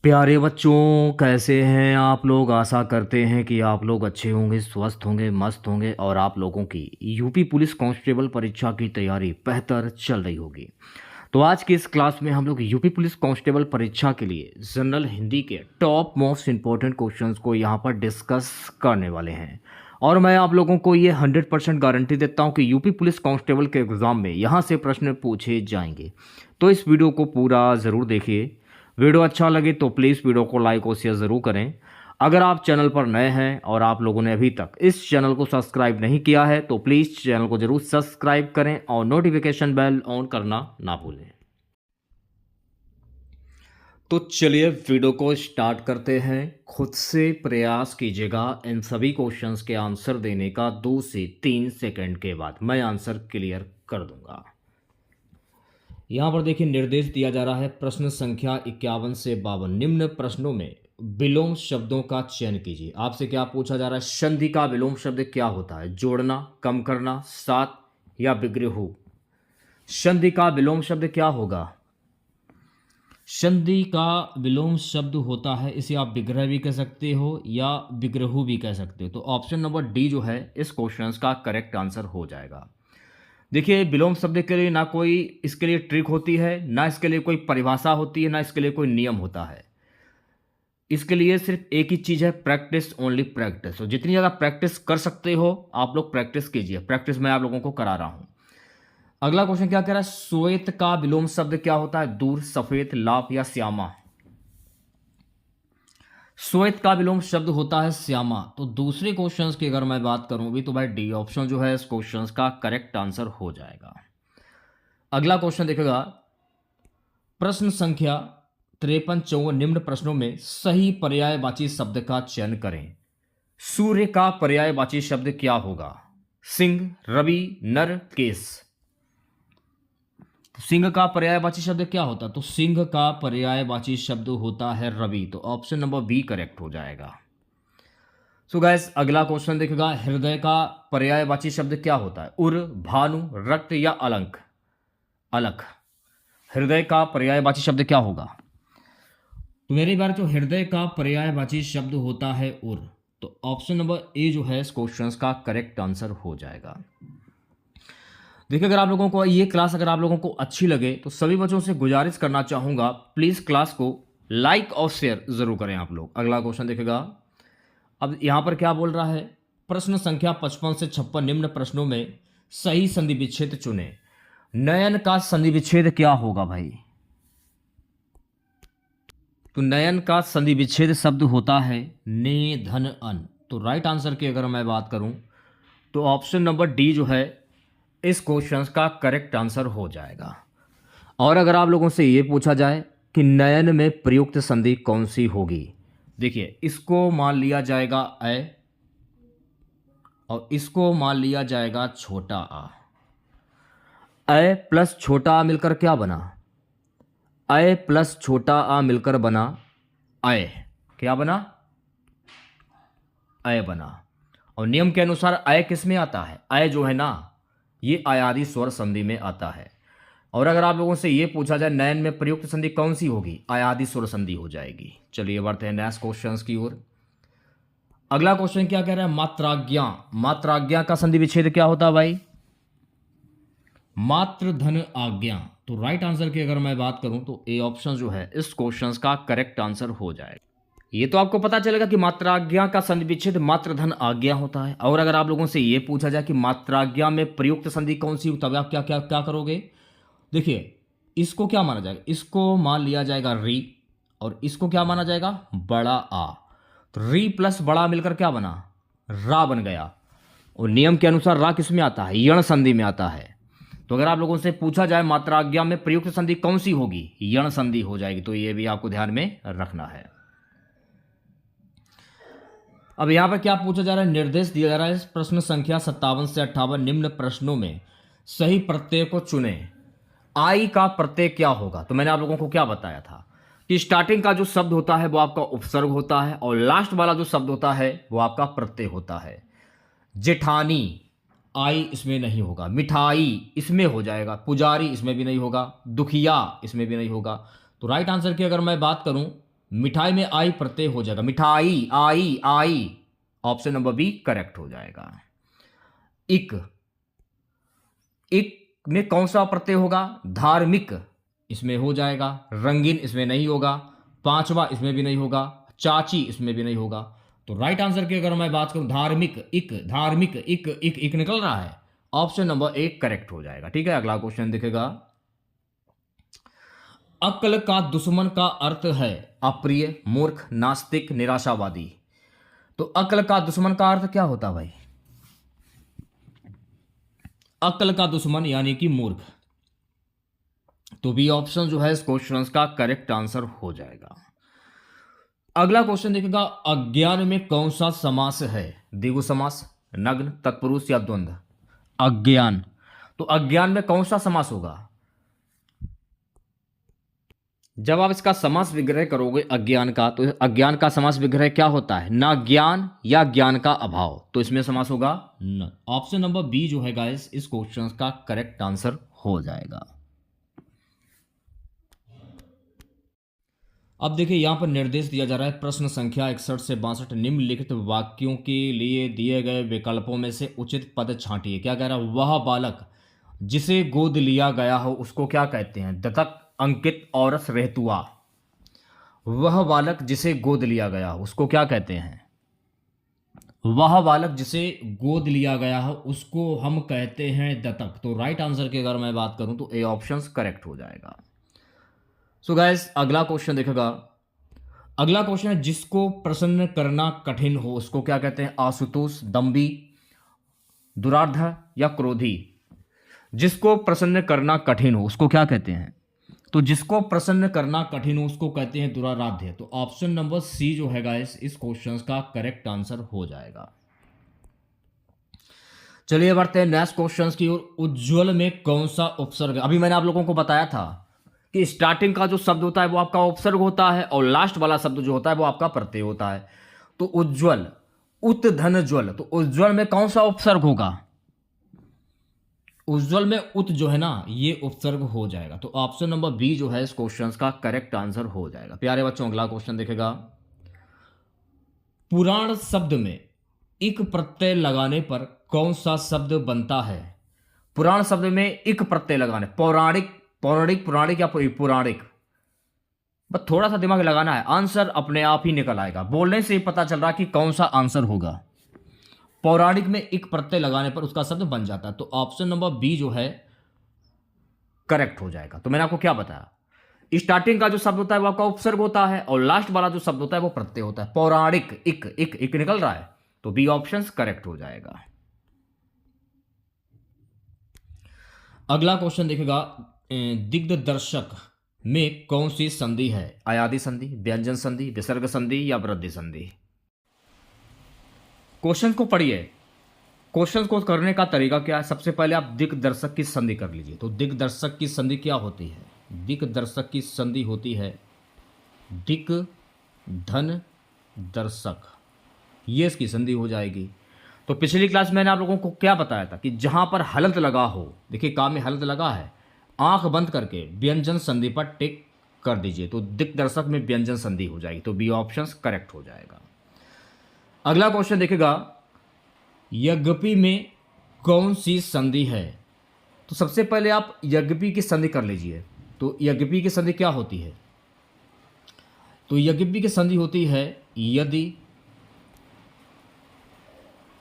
प्यारे बच्चों, कैसे हैं आप लोग। आशा करते हैं कि आप लोग अच्छे होंगे, स्वस्थ होंगे, मस्त होंगे और आप लोगों की यूपी पुलिस कांस्टेबल परीक्षा की तैयारी बेहतर चल रही होगी। तो आज की इस क्लास में हम लोग यूपी पुलिस कांस्टेबल परीक्षा के लिए जनरल हिंदी के टॉप मोस्ट इंपॉर्टेंट क्वेश्चंस को यहाँ पर डिस्कस करने वाले हैं। और मैं आप लोगों को ये 100% गारंटी देता हूँ कि यूपी पुलिस कांस्टेबल के एग्ज़ाम में यहाँ से प्रश्न पूछे जाएंगे। तो इस वीडियो को पूरा ज़रूर देखिए। वीडियो अच्छा लगे तो प्लीज़ वीडियो को लाइक और शेयर ज़रूर करें। अगर आप चैनल पर नए हैं और आप लोगों ने अभी तक इस चैनल को सब्सक्राइब नहीं किया है तो प्लीज़ चैनल को ज़रूर सब्सक्राइब करें और नोटिफिकेशन बेल ऑन करना ना भूलें। तो चलिए वीडियो को स्टार्ट करते हैं। खुद से प्रयास कीजिएगा इन सभी क्वेश्चंस के आंसर देने का 2 से 3 सेकंड के बाद मैं आंसर क्लियर कर दूंगा। यहाँ पर देखिए निर्देश दिया जा रहा है प्रश्न संख्या 51 से 52। निम्न प्रश्नों में विलोम शब्दों का चयन कीजिए। आपसे क्या पूछा जा रहा है, संधि का विलोम शब्द क्या होता है? जोड़ना, कम करना, साथ या विग्रह। संधि का विलोम शब्द क्या होगा? संधि का विलोम शब्द होता है, इसे आप विग्रह भी कह सकते हो या विग्रह भी कह सकते हो। तो ऑप्शन नंबर डी जो है इस क्वेश्चन का करेक्ट आंसर हो जाएगा। देखिए विलोम शब्द के लिए ना कोई इसके लिए ट्रिक होती है, ना इसके लिए कोई परिभाषा होती है, ना इसके लिए कोई नियम होता है। इसके लिए सिर्फ एक ही चीज़ है, प्रैक्टिस, ओनली प्रैक्टिस। तो जितनी ज़्यादा प्रैक्टिस कर सकते हो आप लोग प्रैक्टिस कीजिए। प्रैक्टिस मैं आप लोगों को करा रहा हूँ। अगला क्वेश्चन क्या कह रहा है, श्वेत का विलोम शब्द क्या होता है? दूर, सफेद, लाभ या श्यामा। श्वेत का विलोम शब्द होता है श्यामा। तो दूसरे क्वेश्चंस की अगर मैं बात करूं भी तो भाई डी ऑप्शन जो है इस क्वेश्चंस का करेक्ट आंसर हो जाएगा। अगला क्वेश्चन देखेगा प्रश्न संख्या 53-54। निम्न प्रश्नों में सही पर्यायवाची शब्द का चयन करें। सूर्य का पर्यायवाची शब्द क्या होगा? सिंह, रवि, नर, केस। सिंह का पर्यायवाची शब्द क्या होता? तो सिंह का पर्यायवाची शब्द होता है रवि। तो ऑप्शन नंबर बी करेक्ट हो जाएगा। सो गाइस अगला क्वेश्चन देखेगा हृदय का पर्यायवाची शब्द क्या होता है? उर, भानु, रक्त या अलंक। अलख। हृदय का पर्यायवाची शब्द क्या होगा? तो मेरी बार जो हृदय का पर्यायवाची शब्द होता है उर। तो ऑप्शन नंबर ए जो है इस क्वेश्चन का करेक्ट आंसर हो जाएगा। देखिए अगर आप लोगों को ये क्लास अगर आप लोगों को अच्छी लगे तो सभी बच्चों से गुजारिश करना चाहूँगा प्लीज़ क्लास को लाइक और शेयर ज़रूर करें आप लोग। अगला क्वेश्चन देखेगा, अब यहाँ पर क्या बोल रहा है, प्रश्न संख्या 55 से 56। निम्न प्रश्नों में सही संधि विच्छेद चुने। नयन का संधि विच्छेद क्या होगा भाई? तो नयन का संधि विच्छेद शब्द होता है ने धन अन। तो राइट आंसर की अगर मैं बात करूं तो ऑप्शन नंबर डी जो है इस क्वेश्चन का करेक्ट आंसर हो जाएगा। और अगर आप लोगों से ये पूछा जाए कि नयन में प्रयुक्त संधि कौन सी होगी, देखिए इसको मान लिया जाएगा अ और इसको मान लिया जाएगा छोटा आ। अ प्लस छोटा आ मिलकर क्या बना? अ प्लस छोटा आ मिलकर बना अय। क्या बना? अय बना। और नियम के अनुसार अय किस में आता है? अय जो है ना ये अयादि स्वर संधि में आता है। और अगर आप लोगों से ये पूछा जाए नयन में प्रयुक्त संधि कौन सी होगी, अयादि स्वर संधि हो जाएगी। चलिए बढ़ते हैं नेक्स्ट क्वेश्चन की ओर। अगला क्वेश्चन क्या कह रहा है, मात्राज्ञा। मात्राज्ञा का संधि विच्छेद क्या होता है भाई? मात्र धन आज्ञा। तो राइट आंसर की अगर मैं बात करूं तो ए ऑप्शन जो है इस क्वेश्चन का करेक्ट आंसर हो जाएगा। ये तो आपको पता चलेगा कि मात्राज्ञा का संधि विच्छेद मात्र धन आज्ञा होता है। और अगर आप लोगों से ये पूछा जाए कि मात्राज्ञा में प्रयुक्त संधि कौन सी, तब आप क्या क्या क्या करोगे? देखिए इसको क्या माना जाएगा, इसको मान लिया जाएगा री और इसको क्या माना जाएगा? बड़ा आ। तो री प्लस बड़ा मिलकर क्या बना? रा बन गया। और नियम के अनुसार रा किस में आता है? यण संधि में आता है। तो अगर आप लोगों से पूछा जाए मात्राज्ञा में प्रयुक्त संधि कौन सी होगी, यण संधि हो जाएगी। तो ये भी आपको ध्यान में रखना है। अब यहां पर क्या पूछा जा रहा है, निर्देश दिया जा रहा है प्रश्न संख्या 57 से 58। निम्न प्रश्नों में सही प्रत्यय को चुने। आई का प्रत्यय क्या होगा? तो मैंने आप लोगों को क्या बताया था कि स्टार्टिंग का जो शब्द होता है वो आपका उपसर्ग होता है और लास्ट वाला जो शब्द होता है वो आपका प्रत्यय होता है। जेठानी, आई इसमें नहीं होगा। मिठाई इसमें हो जाएगा। पुजारी इसमें भी नहीं होगा। दुखिया इसमें भी नहीं होगा। तो राइट आंसर की अगर मैं बात करूं मिठाई में आई प्रत्यय हो जाएगा, मिठाई, आई आई। ऑप्शन नंबर बी करेक्ट हो जाएगा। इक, इक में कौन सा प्रत्यय होगा? धार्मिक, इसमें हो जाएगा। रंगीन इसमें नहीं होगा। पांचवा इसमें भी नहीं होगा। चाची इसमें भी नहीं होगा। तो राइट आंसर की अगर मैं बात करूं, धार्मिक, इक, धार्मिक, इक, इक, इक निकल रहा है। ऑप्शन नंबर ए करेक्ट हो जाएगा। ठीक है, अगला क्वेश्चन दिखेगा। अक्ल का दुश्मन का अर्थ है अप्रिय, मूर्ख, नास्तिक, निराशावादी। तो अक्ल का दुश्मन का अर्थ क्या होता भाई? अक्ल का दुश्मन यानी कि मूर्ख। तो बी ऑप्शन जो है इस क्वेश्चन का करेक्ट आंसर हो जाएगा। अगला क्वेश्चन देखिएगा, अज्ञान में कौन सा समास है? द्विगु समास, नग्न, तत्पुरुष या द्वंद्व? अज्ञान, तो अज्ञान में कौन सा समास होगा? जब आप इसका समास विग्रह करोगे अज्ञान का, तो अज्ञान का समास विग्रह क्या होता है? ना ज्ञान या ज्ञान का अभाव। तो इसमें समास होगा न। ऑप्शन नंबर बी जो है गाइस इस क्वेश्चन का करेक्ट आंसर हो जाएगा। अब देखिए यहां पर निर्देश दिया जा रहा है, प्रश्न संख्या 61 से 62, निम्नलिखित वाक्यों के लिए दिए गए विकल्पों में से उचित पद छांटिए। क्या कह रहा है? वह बालक जिसे गोद लिया गया हो उसको क्या कहते हैं? दत्तक, अंकित, औरस, रहतुआ। वह बालक जिसे गोद लिया गया हो उसको क्या कहते हैं? वह बालक जिसे गोद लिया गया हो उसको हम कहते हैं दत्तक। तो राइट आंसर की अगर मैं बात करूं तो ए ऑप्शन करेक्ट हो जाएगा। सो गाइस अगला क्वेश्चन देखेगा। अगला क्वेश्चन है, जिसको प्रसन्न करना कठिन हो उसको क्या कहते हैं? आशुतोष, दम्भी, दुरार्ध या क्रोधी। जिसको प्रसन्न करना कठिन हो उसको क्या कहते हैं? तो जिसको प्रसन्न करना कठिन हो उसको कहते हैं दुराराध्य। तो ऑप्शन नंबर सी जो है गाइस इस क्वेश्चन का करेक्ट आंसर हो जाएगा। चलिए बढ़ते हैं नेक्स्ट क्वेश्चन की ओर। उज्ज्वल में कौन सा उपसर्ग? अभी मैंने आप लोगों को बताया था कि स्टार्टिंग का जो शब्द होता है वो आपका उपसर्ग होता है और लास्ट वाला शब्द जो होता है वो आपका प्रत्यय होता है। तो उज्ज्वल, उत धन ज्वल, तो उज्ज्वल में कौन सा उपसर्ग होगा? उज्ज्वल में उत जो है ना ये उपसर्ग हो जाएगा। तो ऑप्शन नंबर बी जो है इस क्वेश्चन का करेक्ट आंसर हो जाएगा। प्यारे बच्चों अगला क्वेश्चन देखेगा। पुराण शब्द में इक प्रत्यय लगाने पर कौन सा शब्द बनता है? पुराण शब्द में इक प्रत्यय लगाने, पौराणिक, पौराणिक, पुराणिक या पुराणिक, बस थोड़ा सा दिमाग लगाना है, आंसर अपने आप ही निकल आएगा। बोलने से ही पता चल रहा है कि कौन सा आंसर होगा। पौराणिक में एक प्रत्यय लगाने पर उसका शब्द बन जाता है। तो ऑप्शन नंबर बी जो है करेक्ट हो जाएगा। तो मैंने आपको क्या बताया, स्टार्टिंग का जो शब्द होता है वो आपका उपसर्ग होता है और लास्ट वाला जो शब्द होता है वो प्रत्यय होता है। पौराणिक, इक, इक, इक निकल रहा है। तो बी ऑप्शन करेक्ट हो जाएगा। अगला क्वेश्चन देखेगा, दिग्दर्शक में कौन सी संधि है? अयादि संधि, व्यंजन संधि, विसर्ग संधि या वृद्धि संधि? क्वेश्चन को पढ़िए। क्वेश्चन को करने का तरीका क्या है? सबसे पहले आप दिग्दर्शक की संधि कर लीजिए। तो दिग्दर्शक की संधि क्या होती है? दिग्दर्शक की संधि होती है दिक धन दर्शक, ये इसकी संधि हो जाएगी। तो पिछली क्लास में मैंने आप लोगों को क्या बताया था कि जहां पर हलंत लगा हो, देखिए काम में हलंत लगा है, आंख बंद करके व्यंजन संधि पर टिक कर दीजिए। तो दिग्दर्शक में व्यंजन संधि हो जाएगी। तो बी ऑप्शन करेक्ट हो जाएगा। अगला क्वेश्चन देखेगा, यज्ञपि में कौन सी संधि है? तो सबसे पहले आप यज्ञपि की संधि कर लीजिए। तो यज्ञपि की संधि क्या होती है? तो यज्ञपि की संधि होती है यदि,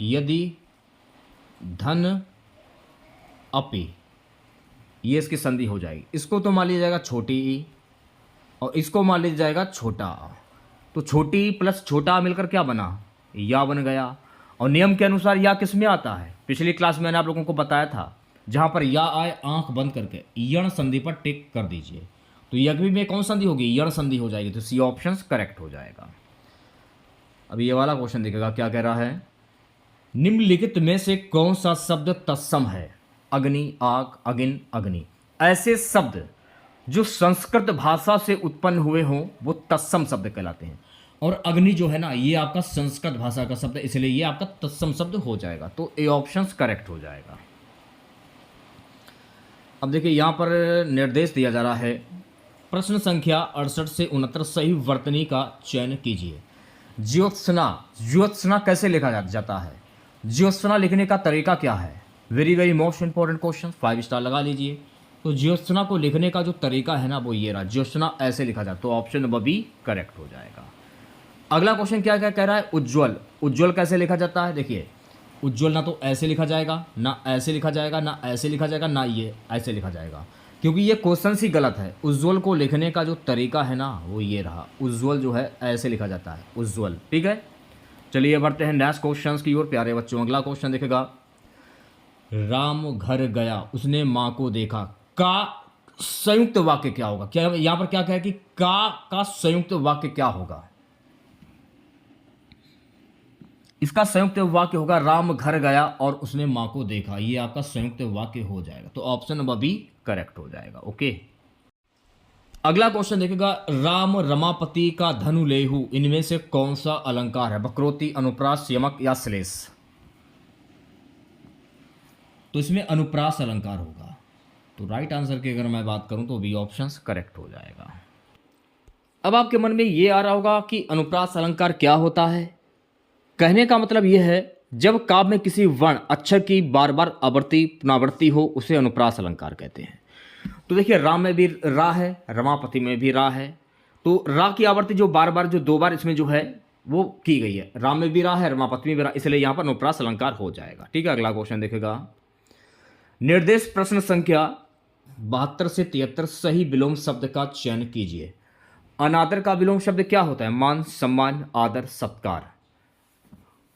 यदि धन अपि, ये इसकी संधि हो जाएगी। इसको तो मान लिया जाएगा छोटी ई और इसको मान लिया जाएगा छोटा आ। तो छोटी प्लस छोटा आ मिलकर क्या बना? या बन गया। और नियम के अनुसार या किस में आता है? पिछली क्लास में मैंने आप लोगों को बताया था, जहां पर या आए आंख बंद करके यण संधि पर टिक कर दीजिए। तो यज्ञ में कौन संधि होगी? यण संधि हो जाएगी। तो सी ऑप्शन करेक्ट हो जाएगा। अब ये वाला क्वेश्चन देखेगा क्या कह रहा है, निम्नलिखित में से कौन सा शब्द तत्सम है? अग्नि, आग, अगिन, अग्नि। ऐसे शब्द जो संस्कृत भाषा से उत्पन्न हुए हों वो तत्सम शब्द कहलाते हैं। और अग्नि जो है ना ये आपका संस्कृत भाषा का शब्द है, इसलिए ये आपका तत्सम शब्द हो जाएगा। तो ए ऑप्शन करेक्ट हो जाएगा। अब देखिए यहां पर निर्देश दिया जा रहा है, प्रश्न संख्या 68 से 69 सही वर्तनी का चयन कीजिए। ज्योत्सना, ज्योत्सना कैसे लिखा जाता है? ज्योत्सना लिखने का तरीका क्या है? Very very most important question, 5 star लगा लीजिए। तो ज्योत्सना को लिखने का जो तरीका है ना वो ये रहा, ज्योत्सना ऐसे लिखा जाता है। तो ऑप्शन नंबर बी करेक्ट हो जाएगा। अगला क्वेश्चन क्या क्या कह रहा है? उज्ज्वल, उज्ज्वल कैसे लिखा जाता है? देखिए उज्ज्वल ना तो ऐसे लिखा जाएगा, ना ऐसे लिखा जाएगा, ना ऐसे लिखा जाएगा, ना ये ऐसे लिखा जाएगा, क्योंकि ये क्वेश्चन ही गलत है। उज्ज्वल को लिखने का जो तरीका है ना वो ये रहा, उज्ज्वल जो है ऐसे लिखा जाता है, उज्ज्वल। ठीक है, चलिए बढ़ते हैं नेक्स्ट क्वेश्चन की ओर प्यारे बच्चों। अगला क्वेश्चन देखेगा, राम घर गया उसने माँ को देखा का संयुक्त वाक्य क्या होगा? क्या यहाँ पर क्या कहे कि का संयुक्त वाक्य क्या होगा? इसका संयुक्त वाक्य होगा राम घर गया और उसने मां को देखा। ये आपका संयुक्त वाक्य हो जाएगा। तो ऑप्शन नंबर बी करेक्ट हो जाएगा। ओके, अगला क्वेश्चन देखेगा, राम रमापति का धनु लेहु इनमें से कौन सा अलंकार है? वक्रोक्ति, अनुप्रास, यमक या श्लेष? तो इसमें अनुप्रास अलंकार होगा। तो राइट आंसर की अगर मैं बात करूं तो बी ऑप्शन करेक्ट हो जाएगा। अब आपके मन में ये आ रहा होगा कि अनुप्रास अलंकार क्या होता है? कहने का मतलब यह है जब काव्य में किसी वर्ण अक्षर की बार बार आवृत्ति पुनरावृत्ति हो उसे अनुप्रास अलंकार कहते हैं। तो देखिए रा में भी रा है, रमापति में भी रा है, तो रा की आवृत्ति जो बार बार जो 2 बार इसमें जो है वो की गई है, राम में भी रा है, रमापति में भी रा, इसलिए यहाँ पर अनुप्रास अलंकार हो जाएगा। ठीक है, अगला क्वेश्चन देखेगा, निर्देश प्रश्न संख्या 72 से 73 सही विलोम शब्द का चयन कीजिए। अनादर का विलोम शब्द क्या होता है? मान, सम्मान, आदर, सत्कार।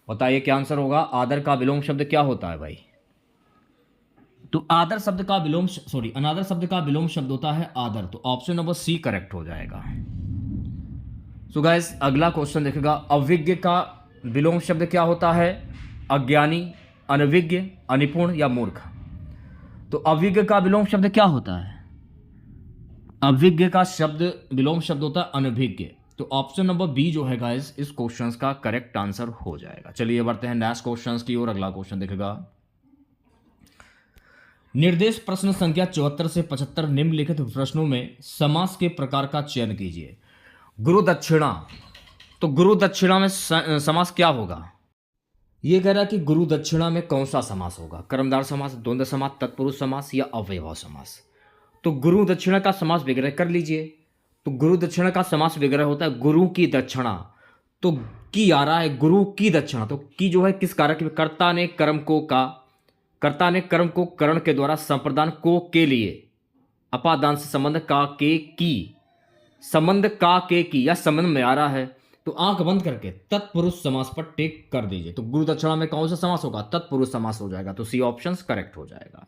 बताइए क्या आंसर होगा? आदर का विलोम शब्द क्या होता है भाई? तो आदर शब्द का विलोम अनादर शब्द का विलोम शब्द होता है आदर। तो ऑप्शन नंबर सी करेक्ट हो जाएगा। सो गाइस अगला क्वेश्चन देखेगा, अविज्ञ का विलोम शब्द क्या होता है? अज्ञानी, अनविज्ञ, अनिपुण या मूर्ख? तो अविज्ञ का विलोम शब्द क्या होता है? अविज्ञ का शब्द विलोम शब्द होता है अनभिज्ञ। तो ऑप्शन नंबर बी जो है गाइस इस क्वेश्चन का करेक्ट आंसर हो जाएगा। चलिए बढ़ते हैं नेक्स्ट क्वेश्चन की ओर। अगला क्वेश्चन देखेगा, निर्देश प्रश्न संख्या 74 से 75 निम्नलिखित प्रश्नों में समास के प्रकार का चयन कीजिए। गुरु दक्षिणा, तो गुरु दक्षिणा में समास क्या होगा? ये कह रहा है कि गुरु दक्षिणा में कौन सा समास होगा? कर्मधार समास, द्वंद्व समास, तत्पुरुष समास या अव्ययभाव समास? तो गुरु दक्षिणा का समास विग्रह कर लीजिए। तो गुरु दक्षिणा का समास विग्रह होता है गुरु की दक्षिणा। तो की आ रहा है गुरु की दक्षिणा, तो की जो है किस कारक? कर्ता ने कर्म को का, कर्ता ने कर्म को करण के द्वारा संप्रदान को के लिए, अपादान से संबंध का के की, संबंध का के की या संबंध में आ रहा है। तो आंख बंद करके तत्पुरुष समास पर टिक कर दीजिए। तो गुरु दक्षिणा में कौन सा समास होगा? तत्पुरुष समास हो जाएगा। तो सी ऑप्शन करेक्ट हो जाएगा।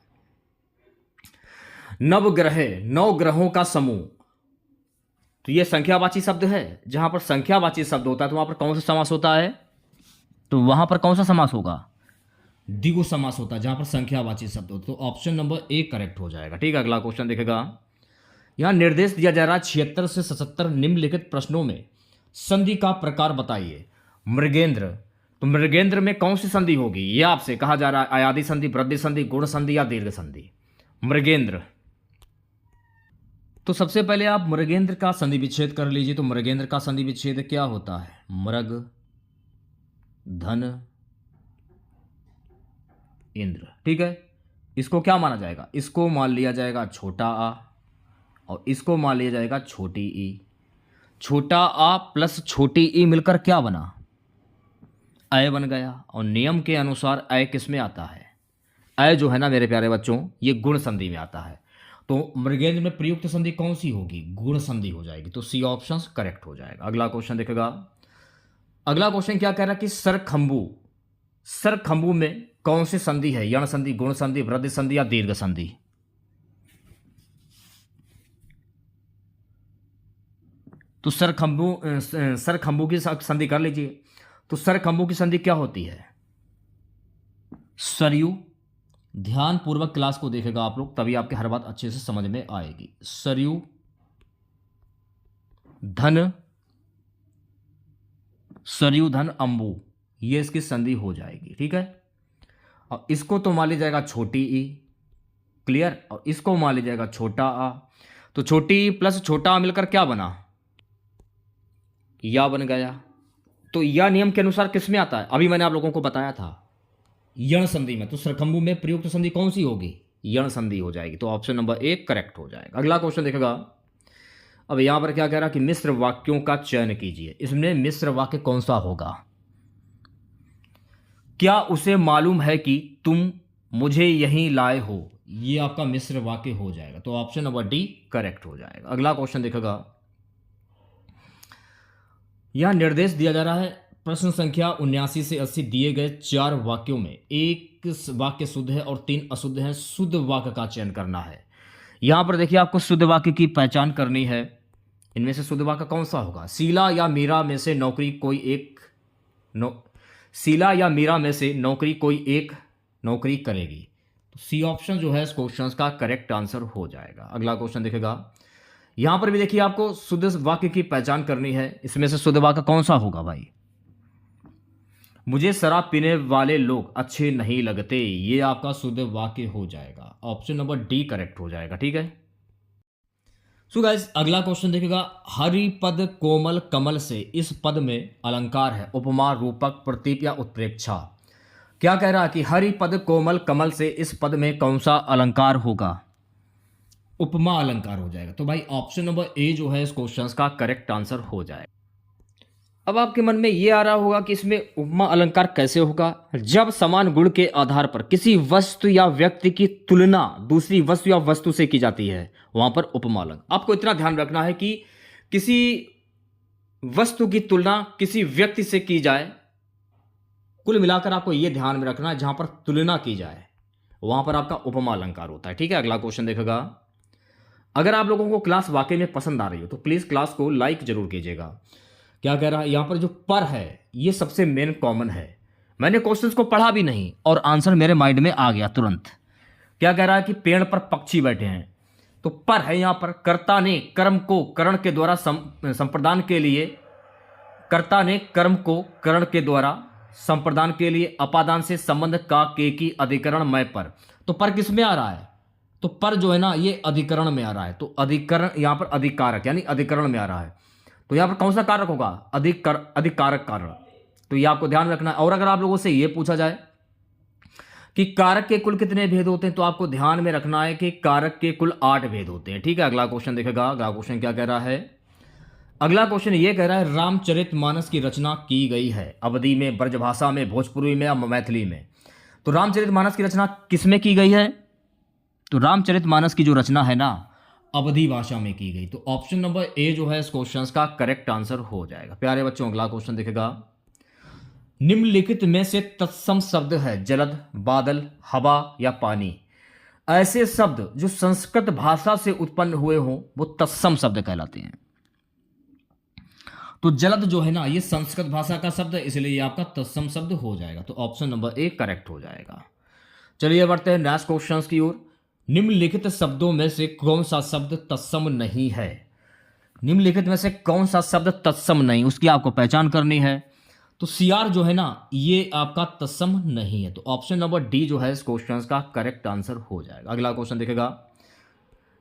नवग्रह, 9 ग्रहों का समूह, तो ये संख्यावाची शब्द है। जहां पर संख्यावाची शब्द होता है तो वहां पर कौन सा समास होता है? तो वहां पर कौन सा समास होगा? द्विगु समास होता है जहां पर संख्यावाची शब्द होता है। तो ऑप्शन नंबर ए करेक्ट हो जाएगा। ठीक है, अगला क्वेश्चन देखेगा, यहां निर्देश दिया जा रहा है 76 से 77 निम्नलिखित प्रश्नों में संधि का प्रकार बताइए। मृगेंद्र, तो मृगेंद्र में कौन सी संधि होगी? यह आपसे कहा जा रहा है अयादि संधि, वृद्धि संधि, गुण संधि या दीर्घ संधि? मृगेंद्र, तो सबसे पहले आप मृगेंद्र का संधि विच्छेद कर लीजिए। तो मृगेंद्र का संधि विच्छेद क्या होता है? मृग धन इंद्र। ठीक है, इसको क्या माना जाएगा? इसको मान लिया जाएगा छोटा आ और इसको मान लिया जाएगा छोटी ई। छोटा आ प्लस छोटी ई मिलकर क्या बना? अय बन गया। और नियम के अनुसार अय किस में आता है? अय जो है ना मेरे प्यारे बच्चों ये गुण संधि में आता है। तो मृगेंद्र में प्रयुक्त संधि कौन सी होगी? गुण संधि हो जाएगी। तो सी ऑप्शन करेक्ट हो जाएगा। अगला क्वेश्चन देखेगा, अगला क्वेश्चन क्या कह रहा है कि सरखंबू, सरखंबू में कौन सी संधि है? यण संधि, गुण संधि, वृद्धि संधि या दीर्घ संधि? तो सरखंबू की संधि कर लीजिए। तो सरखंबू की संधि क्या होती है? सरयू, ध्यान पूर्वक क्लास को देखेगा आप लोग तभी आपके हर बात अच्छे से समझ में आएगी। सरयू धन, सरयू धन अंबू, ये इसकी संधि हो जाएगी। ठीक है, और इसको तो मान लिया जाएगा छोटी ई, क्लियर, और इसको मान लिया जाएगा छोटा आ। तो छोटी प्लस छोटा मिलकर क्या बना, या बन गया। तो या नियम के अनुसार किस में आता है, अभी मैंने आप लोगों को बताया था यण संधि में। तो सरखंबू में प्रयुक्त संधि कौन सी होगी, यण संधि हो जाएगी। तो ऑप्शन नंबर 1 करेक्ट हो जाएगा। अगला क्वेश्चन देखेगा, अब यहां पर क्या कह रहा है कि मिश्र वाक्यों का चयन कीजिए। इसमें मिश्र वाक्य कौन सा होगा, क्या उसे मालूम है कि तुम मुझे यहीं लाए हो, ये आपका मिश्र वाक्य हो जाएगा। तो ऑप्शन नंबर डी करेक्ट हो जाएगा। अगला क्वेश्चन देखेगा, यहां निर्देश दिया जा रहा है प्रश्न संख्या 79 से 80 दिए गए 4 वाक्यों में एक वाक्य शुद्ध है और 3 अशुद्ध है, शुद्ध वाक्य का चयन करना है। यहां पर देखिए आपको शुद्ध वाक्य की पहचान करनी है। इनमें से शुद्ध वाक्य कौन सा होगा, शीला या मीरा में से नौकरी कोई एक शीला या मीरा में से नौकरी कोई एक नौकरी करेगी। तो सी ऑप्शन जो है इस क्वेश्चन का करेक्ट आंसर हो जाएगा। अगला क्वेश्चन देखेगा, यहां पर भी देखिए आपको शुद्ध वाक्य की पहचान करनी है। इसमें से शुद्ध वाक्य कौन सा होगा भाई, मुझे शराब पीने वाले लोग अच्छे नहीं लगते, ये आपका शुद्ध वाक्य हो जाएगा। ऑप्शन नंबर डी करेक्ट हो जाएगा। ठीक है। सो गाइस अगला क्वेश्चन देखेगा, हरिपद कोमल कमल से इस पद में अलंकार है, उपमा रूपक प्रतीक या उत्प्रेक्षा। क्या कह रहा है कि हरिपद कोमल कमल से इस पद में कौन सा अलंकार होगा, उपमा अलंकार हो जाएगा। तो भाई ऑप्शन नंबर ए जो है इस क्वेश्चन का करेक्ट आंसर हो जाएगा। अब आपके मन में यह आ रहा होगा कि इसमें उपमा अलंकार कैसे होगा, जब समान गुण के आधार पर किसी वस्तु या व्यक्ति की तुलना दूसरी वस्तु या वस्तु से की जाती है, वहां पर उपमा अलंकार। आपको इतना ध्यान रखना है कि किसी वस्तु की तुलना किसी व्यक्ति से की जाए, कुल मिलाकर आपको यह ध्यान में रखना है जहां पर तुलना की जाए वहां पर आपका उपमा अलंकार होता है। ठीक है। अगला क्वेश्चन देखेगा, अगर आप लोगों को क्लास वाकई में पसंद आ रही हो तो प्लीज क्लास को लाइक जरूर कीजिएगा। क्या कह रहा है, यहां पर जो पर है ये सबसे मेन कॉमन है। मैंने क्वेश्चंस को पढ़ा भी नहीं और आंसर मेरे माइंड में आ गया तुरंत। क्या कह रहा है कि पेड़ पर पक्षी बैठे हैं, तो पर है यहां पर कर्ता ने कर्म को करण के द्वारा संप्रदान के लिए, कर्ता ने कर्म को करण के द्वारा संप्रदान के लिए अपादान से संबंध का के की अधिकरण में पर। तो पर किस में आ रहा है, तो पर जो है ना ये अधिकरण में आ रहा है। तो अधिकरण यहां पर अधिकारक यानी अधिकरण में आ रहा है। तो यहां पर कौन सा कारक होगा, अधिकारक कारण। तो ये आपको ध्यान रखना है। और अगर आप लोगों से ये पूछा जाए कि कारक के कुल कितने भेद होते हैं, तो आपको ध्यान में रखना है कि कारक के कुल 8 भेद होते हैं। ठीक है। अगला क्वेश्चन देखेगा, अगला क्वेश्चन क्या कह रहा है, अगला क्वेश्चन ये कह रहा है रामचरितमानस की रचना की गई है अवधी में, ब्रजभाषा में, भोजपुरी में या मैथिली में। तो रामचरितमानस की रचना किसमें की गई है, तो रामचरितमानस की जो रचना है ना अवधी भाषा में की गई। तो ऑप्शन नंबर ए जो है इस क्वेश्चन का करेक्ट आंसर हो जाएगा। प्यारे बच्चों अगला क्वेश्चन देखेगा, निम्नलिखित में से तत्सम शब्द है जलद, बादल, हवा या पानी। ऐसे शब्द जो संस्कृत भाषा से उत्पन्न हुए हों वो तत्सम शब्द कहलाते हैं। तो जलद जो है ना ये संस्कृत भाषा का शब्द है, इसलिए ये आपका तत्सम शब्द हो जाएगा। तो ऑप्शन नंबर ए करेक्ट हो जाएगा। चलिए बढ़ते हैं नेक्स्ट क्वेश्चन की ओर। निम्नलिखित शब्दों में से कौन सा शब्द तत्सम नहीं है, निम्नलिखित में से कौन सा शब्द तत्सम नहीं, उसकी आपको पहचान करनी है। तो सीआर जो है ना ये आपका तत्सम नहीं है। तो ऑप्शन नंबर डी जो है इस क्वेश्चन का करेक्ट आंसर हो जाएगा। अगला क्वेश्चन देखेगा,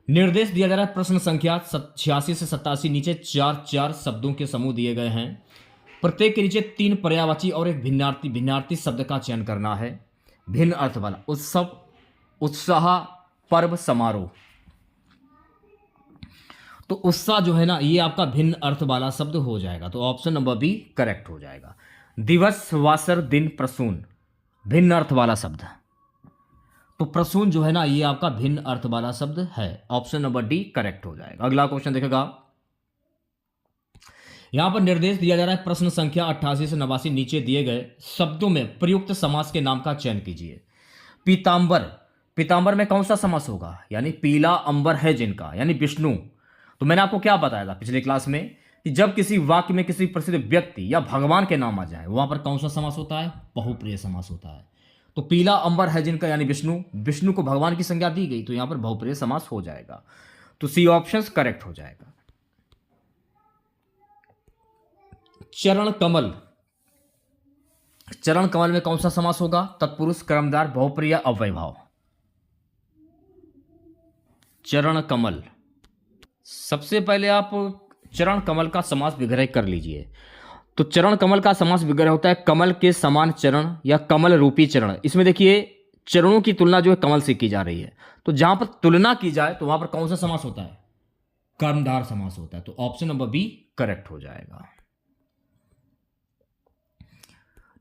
निर्देश दिया जा रहा है प्रश्न संख्या 86 से 87 नीचे 4 शब्दों के समूह दिए गए हैं। प्रत्येक के नीचे 3 पर्यायवाची और एक भिन्नार्थी शब्द का चयन करना है। भिन्न अर्थ वाला, उत्सव, उत्साह, पर्व, समारोह। तो उत्साह जो है ना ये आपका भिन्न अर्थ वाला शब्द हो जाएगा। तो ऑप्शन नंबर बी करेक्ट हो जाएगा। दिवस, वासर, दिन, प्रसून, भिन्न अर्थ वाला शब्द। तो प्रसून जो है ना ये आपका भिन्न अर्थ वाला शब्द है। ऑप्शन नंबर डी करेक्ट हो जाएगा। अगला क्वेश्चन देखेगा, यहां पर निर्देश दिया जा रहा है प्रश्न संख्या 88 से 89 नीचे दिए गए शब्दों में प्रयुक्त समास के नाम का चयन कीजिए। पीतांबर, पीतांबर में कौन सा समास होगा, यानी पीला अंबर है जिनका, यानी विष्णु। तो मैंने आपको क्या बताया था पिछले क्लास में कि जब किसी वाक्य में किसी प्रसिद्ध व्यक्ति या भगवान के नाम आ जाए वहां पर कौन सा समास होता है, बहुप्रिय समास होता है। तो पीला अंबर है जिनका यानी विष्णु, विष्णु को भगवान की संज्ञा दी गई तो यहां पर बहुप्रिय समास हो जाएगा। तो सी ऑप्शन करेक्ट हो जाएगा। चरण कमल, चरण कमल में कौन सा समास होगा, तत्पुरुष, कर्मधार, बहुप्रिय, अव्ययभाव। चरण कमल, सबसे पहले आप चरण कमल का समास विग्रह कर लीजिए। तो चरण कमल का समास विग्रह होता है कमल के समान चरण या कमल रूपी चरण। इसमें देखिए चरणों की तुलना जो है कमल से की जा रही है, तो जहां पर तुलना की जाए तो वहां पर कौन सा समास होता है? कर्मधार समास होता है। तो ऑप्शन नंबर बी करेक्ट हो जाएगा।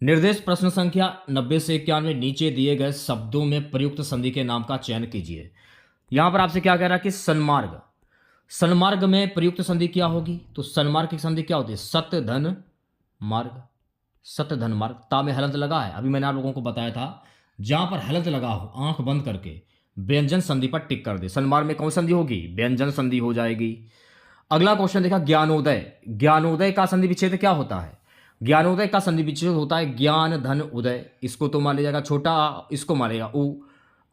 निर्देश प्रश्न संख्या 90 से 91, नीचे दिए गए शब्दों में प्रयुक्त संधि के नाम का चयन कीजिए। यहां पर आपसे क्या कह रहा है कि सन्मार्ग, सन्मार्ग में प्रयुक्त संधि क्या होगी? तो सन्मार्ग की संधि क्या होती है? सत्य धन मार्ग, सत्य धन मार्ग। ता में हलंत लगा है, अभी मैंने आप लोगों को बताया था, जहां पर हलंत लगा हो आंख बंद करके व्यंजन संधि पर टिक कर दे। सन्मार्ग में कौन संधि होगी? व्यंजन संधि हो जाएगी। अगला क्वेश्चन देखा ज्ञानोदय, ज्ञानोदय का संधि विच्छेद क्या होता है? ज्ञानोदय का संधि विच्छेद होता है ज्ञान धन उदय। इसको तो मान लिया जाएगा छोटा आ, इसको मान लिया उ,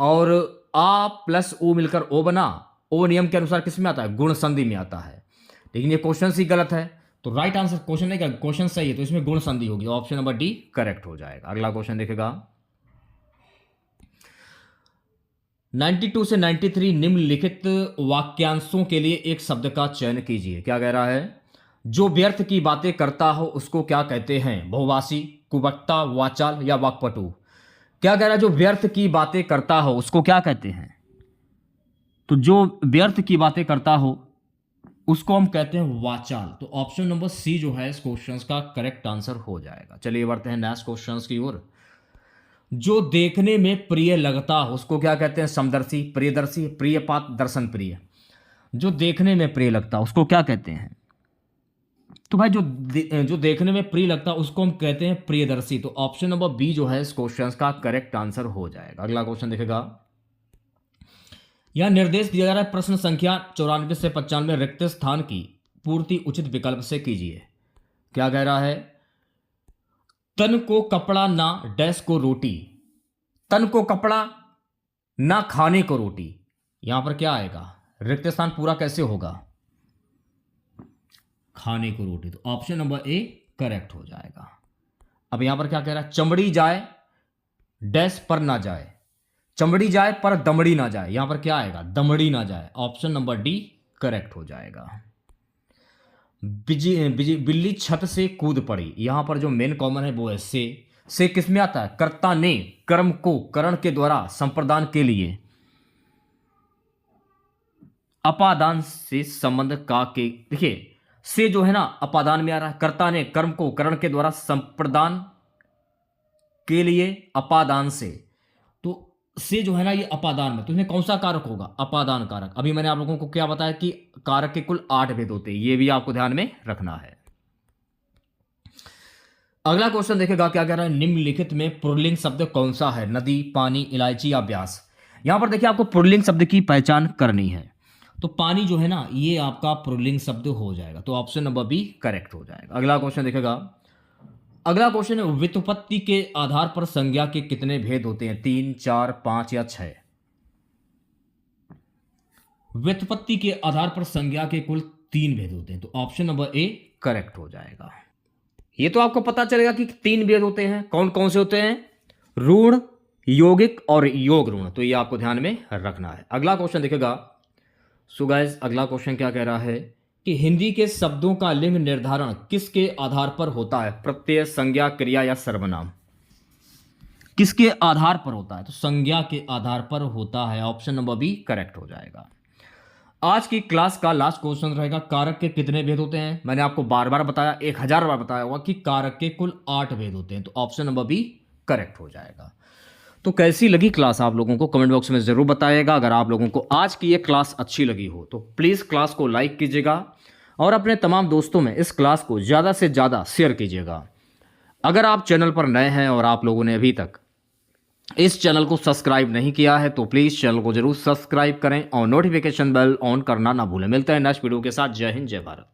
और आ प्लस उ मिलकर ओ बना। ओ नियम के अनुसार किस में आता है? गुण संधि में आता है। लेकिन ये क्वेश्चन ही गलत है, तो राइट आंसर क्वेश्चन नहीं गलत, क्वेश्चन सही है, तो इसमें गुण संधि होगी। ऑप्शन नंबर डी करेक्ट हो जाएगा। अगला क्वेश्चन देखेगा 92 से 93, निम्नलिखित वाक्यांशों के लिए एक शब्द का चयन कीजिए। क्या कह रहा है? जो व्यर्थ की बातें करता हो उसको क्या कहते हैं? बहुभाषी, कुवक्ता, वाचाल या वाक्पटु। क्या कह रहा है? जो व्यर्थ की बातें करता हो उसको क्या कहते हैं? तो जो व्यर्थ की बातें करता हो उसको हम कहते हैं वाचाल। तो ऑप्शन नंबर सी जो है इस क्वेश्चन का करेक्ट आंसर हो जाएगा। चलिए बढ़ते हैं नेक्स्ट क्वेश्चन की ओर। जो देखने में प्रिय लगता हो उसको क्या कहते हैं? समदर्शी, प्रियदर्शी, प्रियपात, दर्शन प्रिय। जो देखने में प्रिय लगता है उसको क्या कहते हैं? तो भाई जो देखने में प्रिय लगता है उसको हम कहते हैं प्रियदर्शी। तो ऑप्शन नंबर बी जो है इस क्वेश्चन का करेक्ट आंसर हो जाएगा। अगला क्वेश्चन देखेगा, यह निर्देश दिया जा रहा है प्रश्न संख्या 94 से 95, रिक्त स्थान की पूर्ति उचित विकल्प से कीजिए। क्या कह रहा है? तन को कपड़ा ना डैश को रोटी, तन को कपड़ा ना खाने को रोटी। यहां पर क्या आएगा? रिक्त स्थान पूरा कैसे होगा? खाने को रोटी। तो ऑप्शन नंबर ए करेक्ट हो जाएगा। अब यहां पर क्या कह रहा है? चमड़ी जाए डैश पर ना जाए, चमड़ी जाए पर दमड़ी ना जाए। यहां पर क्या आएगा? दमड़ी ना जाए। ऑप्शन नंबर डी करेक्ट हो जाएगा। बिल्ली छत से कूद पड़ी, यहां पर जो मेन कॉमन है वो है से किस में आता है? कर्ता ने कर्म को करण के द्वारा संप्रदान के लिए अपादान से संबंध का के, देखिए से जो है ना अपादान में आ रहा है, कर्ता ने कर्म को करण के द्वारा संप्रदान के लिए अपादान से, तो से जो है ना ये अपादान में, तो इसमें कौन सा कारक होगा? अपादान कारक। अभी मैंने आप लोगों को क्या बताया कि कारक के कुल 8 भेद होते हैं, ये भी आपको ध्यान में रखना है। अगला क्वेश्चन देखेगा, क्या कह रहा है? निम्नलिखित में पुल्लिंग शब्द कौन सा है? नदी, पानी, इलायची या ब्यास। यहां पर देखिए आपको पुल्लिंग शब्द की पहचान करनी है। तो पानी जो है ना ये आपका पुल्लिंग शब्द हो जाएगा। तो ऑप्शन नंबर बी करेक्ट हो जाएगा। अगला क्वेश्चन देखेगा, अगला क्वेश्चन है व्युत्पत्ति के आधार पर संज्ञा के कितने भेद होते हैं? 3, 4, 5 या 6। व्युत्पत्ति के आधार पर संज्ञा के कुल 3 भेद होते हैं। तो ऑप्शन नंबर ए करेक्ट हो जाएगा। ये तो आपको पता चलेगा कि 3 भेद होते हैं। कौन कौन से होते हैं? ऋण, यौगिक और योग ऋण। तो ये आपको ध्यान में रखना है। अगला क्वेश्चन देखेगा, सो गाइस अगला क्वेश्चन क्या कह रहा है कि हिंदी के शब्दों का लिंग निर्धारण किसके आधार पर होता है? प्रत्यय, संज्ञा, क्रिया या सर्वनाम। किसके आधार पर होता है? तो संज्ञा के आधार पर होता है। ऑप्शन नंबर बी करेक्ट हो जाएगा। आज की क्लास का लास्ट क्वेश्चन रहेगा, कारक के कितने भेद होते हैं? मैंने आपको बार बार बताया, 1000 बार बताया हुआ कि कारक के कुल 8 भेद होते हैं। तो ऑप्शन नंबर बी करेक्ट हो जाएगा। तो कैसी लगी क्लास आप लोगों को कमेंट बॉक्स में ज़रूर बताइएगा। अगर आप लोगों को आज की ये क्लास अच्छी लगी हो तो प्लीज़ क्लास को लाइक कीजिएगा और अपने तमाम दोस्तों में इस क्लास को ज़्यादा से ज़्यादा शेयर कीजिएगा। अगर आप चैनल पर नए हैं और आप लोगों ने अभी तक इस चैनल को सब्सक्राइब नहीं किया है तो प्लीज़ चैनल को ज़रूर सब्सक्राइब करें और नोटिफिकेशन बेल ऑन करना ना भूलें। मिलते हैं नेक्स्ट वीडियो के साथ। जय हिंद, जय भारत।